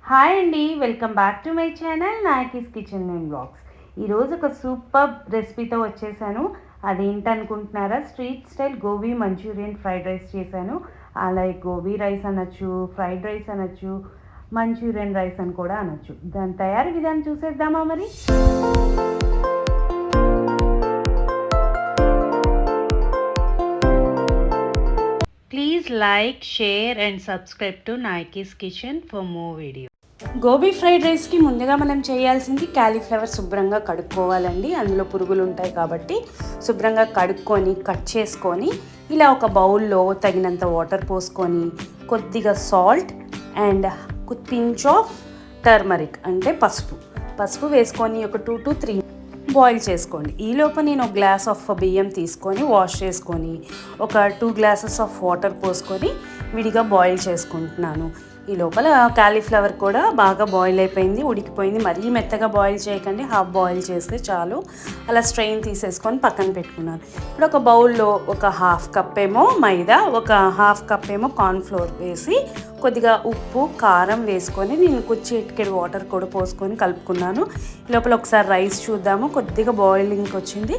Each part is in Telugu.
హాయ్ అండి, welcome back to my channel Nayaki's kitchen and blogs. ఈరోజు ఒక సూపర్ రెసిపీతో వచ్చేసాను. అదేంటనుకుంటున్నారా? Street style gobi Manchurian fried rice చేశాను. అలాగే గోబీ రైస్ అనొచ్చు, ఫ్రైడ్ రైస్ అనొచ్చు, మంచూరియన్ రైస్ అని కూడా అనొచ్చు. దాని తయారీ విధానం చూసేద్దామా మరి? Please like, share and subscribe to Nayaki's kitchen for more video. Gobi fried రైస్కి ముందుగా మనం చేయాల్సింది క్యాలీఫ్లవర్ శుభ్రంగా కడుక్కోవాలండి. అందులో పురుగులు ఉంటాయి కాబట్టి శుభ్రంగా కడుక్కొని కట్ చేసుకొని ఇలా ఒక బౌల్లో తగినంత వాటర్ పోసుకొని కొద్దిగా salt and pinch of turmeric అంటే పసుపు వేసుకొని ఒక 2 to 3 బాయిల్ చేసుకోండి. ఈలోపు నేను ఒక గ్లాస్ ఆఫ్ బియ్యం తీసుకొని వాష్ చేసుకొని ఒక 2 glasses ఆఫ్ వాటర్ పోసుకొని విడిగా బాయిల్ చేసుకుంటున్నాను. ఈ లోపల క్యాలీఫ్లవర్ కూడా బాగా బాయిల్ అయిపోయింది, ఉడికిపోయింది. మరీ మెత్తగా బాయిల్ చేయకండి, హాఫ్ బాయిల్ చేస్తే చాలు. అలా స్ట్రెయిన్ తీసేసుకొని పక్కన పెట్టుకున్నాను. ఇప్పుడు ఒక బౌల్లో ఒక 1/2 cup ఏమో మైదా, ఒక 1/2 cup ఏమో కార్న్ఫ్లోర్ వేసి కొద్దిగా ఉప్పు కారం వేసుకొని నేను చిటికెడు వాటర్ కూడా పోసుకొని కలుపుకున్నాను. ఈ లోపల ఒకసారి రైస్ చూద్దాము. కొద్దిగా బాయిలింగ్కి వచ్చింది.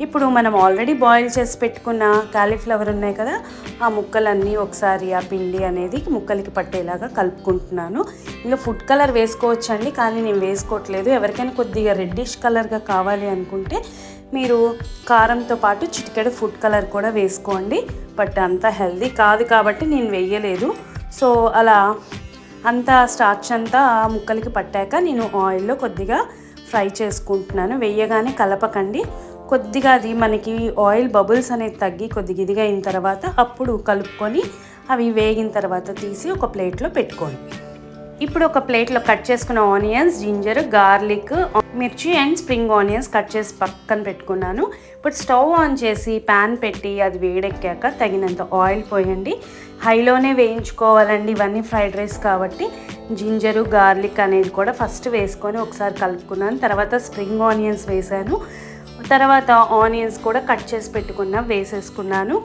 ఇప్పుడు మనం ఆల్రెడీ బాయిల్ చేసి పెట్టుకున్న కాలీఫ్లవర్ ఉన్నాయి కదా, ఆ ముక్కలన్నీ ఒకసారి ఆ పిండి అనేది ముక్కలకి పట్టేలాగా కలుపుకుంటున్నాను. ఇంకా ఫుడ్ కలర్ వేసుకోవచ్చండి, కానీ నేను వేసుకోవట్లేదు. ఎవరికైనా కొద్దిగా రెడ్డిష్ కలర్గా కావాలి అనుకుంటే మీరు కారంతో పాటు చిటికెడు ఫుడ్ కలర్ కూడా వేసుకోండి. బట్ అంత హెల్దీ కాదు కాబట్టి నేను వేయలేదు. సో అలా అంతా స్టార్చ్ అంతా ముక్కలకి పట్టాక నేను ఆయిల్లో కొద్దిగా ఫ్రై చేసుకుంటున్నాను. వేయగానే కలపకండి. కొద్దిగా అది మనకి ఆయిల్ బబుల్స్ అనేది తగ్గి కొద్దిగా ఇదిగా అయిన తర్వాత అప్పుడు కలుపుకొని అవి వేగిన తర్వాత తీసి ఒక ప్లేట్లో పెట్టుకోండి. ఇప్పుడు ఒక ప్లేట్లో కట్ చేసుకున్న ఆనియన్స్, జింజర్, గార్లిక్, మిర్చి అండ్ స్ప్రింగ్ ఆనియన్స్ కట్ చేసి పక్కన పెట్టుకున్నాను. ఇప్పుడు స్టవ్ ఆన్ చేసి ప్యాన్ పెట్టి అది వేడెక్కాక తగినంత ఆయిల్ పోయండి. హైలోనే వేయించుకోవాలండి, ఇవన్నీ ఫ్రైడ్ రైస్ కాబట్టి. జింజరు, గార్లిక్ అనేది కూడా ఫస్ట్ వేసుకొని ఒకసారి కలుపుకున్నాను. తర్వాత స్ప్రింగ్ ఆనియన్స్ వేసాను. తర్వాత ఆనియన్స్ కూడా కట్ చేసి వేసేసుకున్నాను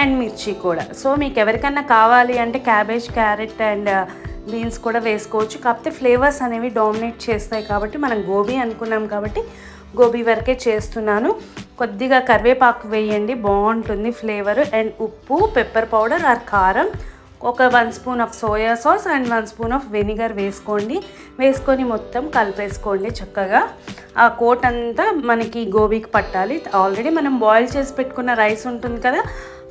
అండ్ మిర్చి కూడా. సో మీకు ఎవరికన్నా కావాలి అంటే క్యాబేజ్, క్యారెట్ అండ్ బీన్స్ కూడా వేసుకోవచ్చు. కాకపోతే ఫ్లేవర్స్ అనేవి డామినేట్ చేస్తాయి కాబట్టి మనం గోబీ అనుకున్నాం కాబట్టి గోబీ వరకే చేస్తున్నాను. కొద్దిగా కరివేపాకు వేయండి, బాగుంటుంది ఫ్లేవర్. అండ్ ఉప్పు, పెప్పర్ పౌడర్ ఆర్ కారం, ఒక 1 spoon of soya sauce and 1 spoon of vinegar వేసుకొని మొత్తం కలిపేసుకోండి చక్కగా. ఆ కోట్ అంతా మనకి గోబీకి పట్టాలి. ఆల్రెడీ మనం బాయిల్ చేసి పెట్టుకున్న రైస్ ఉంటుంది కదా,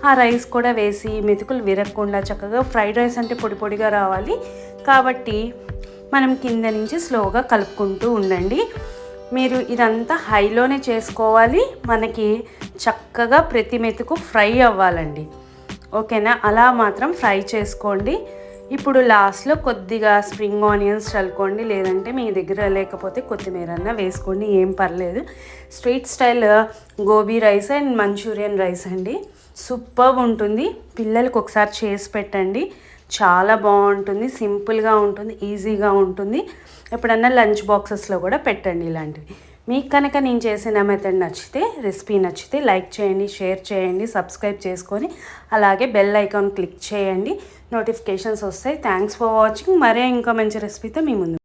ఆ రైస్ కూడా వేసి మెతుకులు విరగకుండా చక్కగా. ఫ్రైడ్ రైస్ అంటే పొడి పొడిగా రావాలి కాబట్టి మనం కింద నుంచి స్లోగా కలుపుకుంటూ ఉండండి. మీరు ఇదంతా హైలోనే చేసుకోవాలి. మనకి చక్కగా ప్రతి మెతుకు ఫ్రై అవ్వాలండి, ఓకేనా? అలా మాత్రం ఫ్రై చేసుకోండి. ఇప్పుడు లాస్ట్లో కొద్దిగా స్ప్రింగ్ ఆనియన్స్ చల్లుకోండి, లేదంటే మీ దగ్గర లేకపోతే కొత్తిమీర అన్న వేసుకోండి, ఏం పర్లేదు. Street style gobi rice and Manchurian rice అండి, సూపర్గా ఉంటుంది. పిల్లలకి ఒకసారి చేసి పెట్టండి, చాలా బాగుంటుంది. సింపుల్గా ఉంటుంది, ఈజీగా ఉంటుంది. ఎప్పుడన్నా లంచ్ బాక్సెస్లో కూడా పెట్టండి ఇలాంటివి. మీకు కనుక నేను చేసిన మెథడ్ నచ్చితే, రెసిపీ నచ్చితే లైక్ చేయండి, షేర్ చేయండి, సబ్స్క్రైబ్ చేసుకొని అలాగే బెల్ ఐకాన్ క్లిక్ చేయండి, నోటిఫికేషన్స్ వస్తాయి. Thanks for watching. మరే ఇంకా మంచి రెసిపీతో మీ ముందు